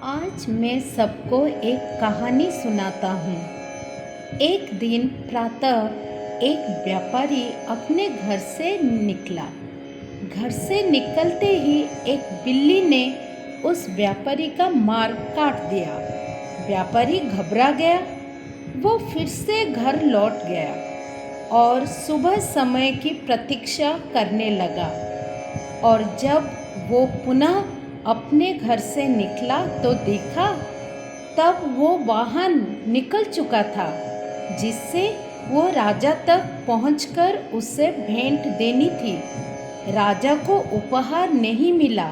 आज मैं सबको एक कहानी सुनाता हूँ। एक दिन प्रातः एक व्यापारी अपने घर से निकला। घर से निकलते ही एक बिल्ली ने उस व्यापारी का मार्ग काट दिया। व्यापारी घबरा गया। वो फिर से घर लौट गया और सुबह समय की प्रतीक्षा करने लगा। और जब वो पुनः अपने घर से निकला तो देखा तब वो वाहन निकल चुका था जिससे वो राजा तक पहुंचकर उसे भेंट देनी थी। राजा को उपहार नहीं मिला।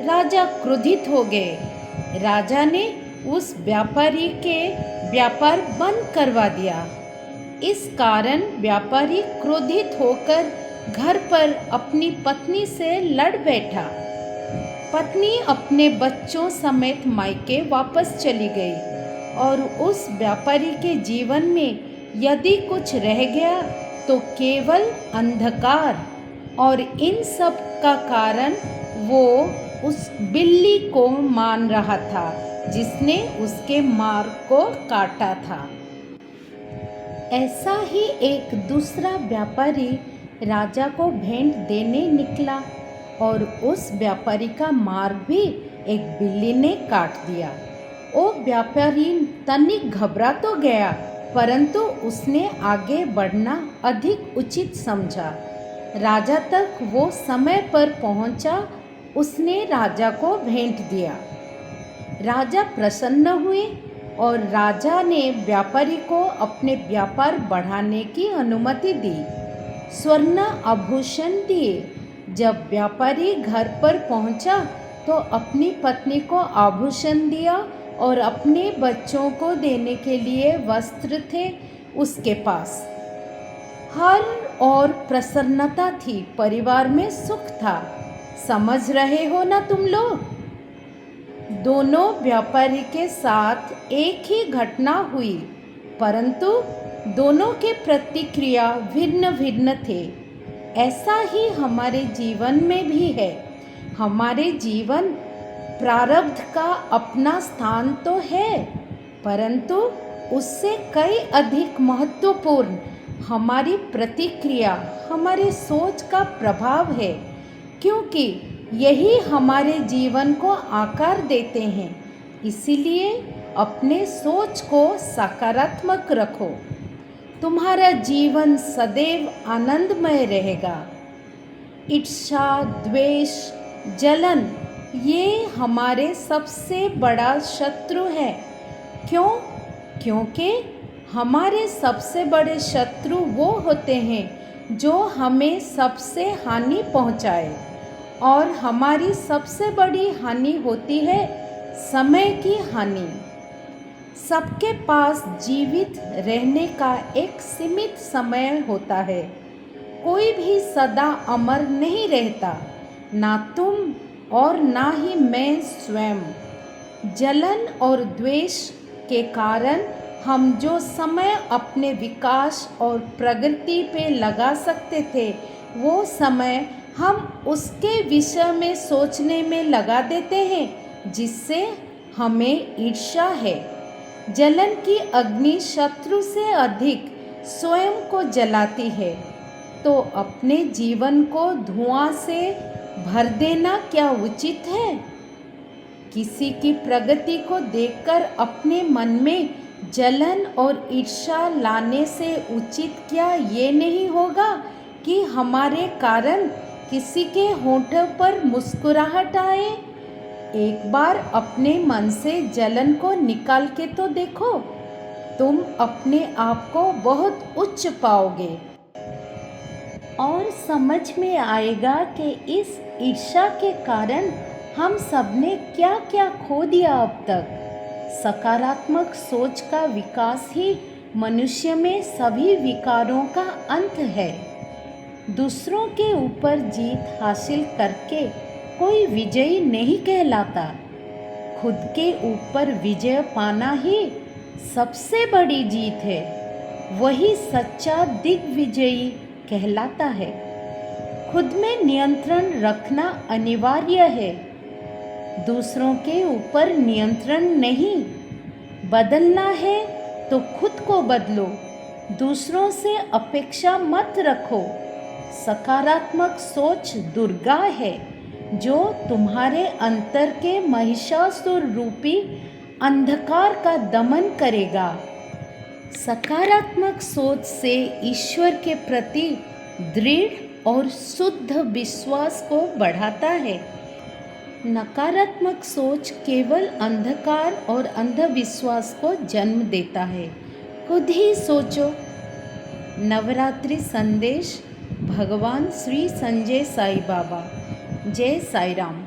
राजा क्रोधित हो गए। राजा ने उस व्यापारी के व्यापार बंद करवा दिया। इस कारण व्यापारी क्रोधित होकर घर पर अपनी पत्नी से लड़ बैठा। पत्नी अपने बच्चों समेत मायके वापस चली गई और उस व्यापारी के जीवन में यदि कुछ रह गया तो केवल अंधकार। और इन सब का कारण वो उस बिल्ली को मान रहा था जिसने उसके मार्ग को काटा था। ऐसा ही एक दूसरा व्यापारी राजा को भेंट देने निकला और उस व्यापारी का मार्ग भी एक बिल्ली ने काट दिया। वो व्यापारी तनिक घबरा तो गया, परंतु उसने आगे बढ़ना अधिक उचित समझा। राजा तक वो समय पर पहुंचा। उसने राजा को भेंट दिया। राजा प्रसन्न हुए और राजा ने व्यापारी को अपने व्यापार बढ़ाने की अनुमति दी। स्वर्ण आभूषण दिए। जब व्यापारी घर पर पहुंचा तो अपनी पत्नी को आभूषण दिया और अपने बच्चों को देने के लिए वस्त्र थे उसके पास। हर और प्रसन्नता थी। परिवार में सुख था। समझ रहे हो ना तुम लोग? दोनों व्यापारी के साथ एक ही घटना हुई, परंतु दोनों के प्रतिक्रिया भिन्न भिन्न थे। ऐसा ही हमारे जीवन में भी है। हमारे जीवन प्रारब्ध का अपना स्थान तो है, परंतु उससे कई अधिक महत्वपूर्ण हमारी प्रतिक्रिया, हमारे सोच का प्रभाव है, क्योंकि यही हमारे जीवन को आकार देते हैं। इसीलिए अपने सोच को सकारात्मक रखो। तुम्हारा जीवन सदैव आनंदमय रहेगा। ईर्ष्या, द्वेष, जलन ये हमारे सबसे बड़ा शत्रु है। क्यों? क्योंकि हमारे सबसे बड़े शत्रु वो होते हैं जो हमें सबसे हानि पहुंचाए, और हमारी सबसे बड़ी हानि होती है समय की हानि। सबके पास जीवित रहने का एक सीमित समय होता है। कोई भी सदा अमर नहीं रहता, ना तुम और ना ही मैं स्वयं। जलन और द्वेष के कारण हम जो समय अपने विकास और प्रगति पे लगा सकते थे, वो समय हम उसके विषय में सोचने में लगा देते हैं जिससे हमें ईर्ष्या है। जलन की अग्नि शत्रु से अधिक स्वयं को जलाती है। तो अपने जीवन को धुआं से भर देना क्या उचित है? किसी की प्रगति को देखकर अपने मन में जलन और ईर्ष्या लाने से उचित क्या ये नहीं होगा कि हमारे कारण किसी के होठों पर मुस्कुराहट आए? एक बार अपने मन से जलन को निकाल के तो देखो। तुम अपने आप को बहुत उच्च पाओगे और समझ में आएगा कि इस ईर्ष्या के कारण हम सबने क्या क्या खो दिया अब तक। सकारात्मक सोच का विकास ही मनुष्य में सभी विकारों का अंत है। दूसरों के ऊपर जीत हासिल करके कोई विजयी नहीं कहलाता। खुद के ऊपर विजय पाना ही सबसे बड़ी जीत है। वही सच्चा दिग्विजयी कहलाता है। खुद में नियंत्रण रखना अनिवार्य है। दूसरों के ऊपर नियंत्रण नहीं। बदलना है तो खुद को बदलो, दूसरों से अपेक्षा मत रखो। सकारात्मक सोच दुर्गा है जो तुम्हारे अंतर के महिषासुर रूपी अंधकार का दमन करेगा। सकारात्मक सोच से ईश्वर के प्रति दृढ़ और शुद्ध विश्वास को बढ़ाता है। नकारात्मक सोच केवल अंधकार और अंधविश्वास को जन्म देता है। खुद ही सोचो। नवरात्रि संदेश भगवान श्री संजय साई बाबा। जय साई राम।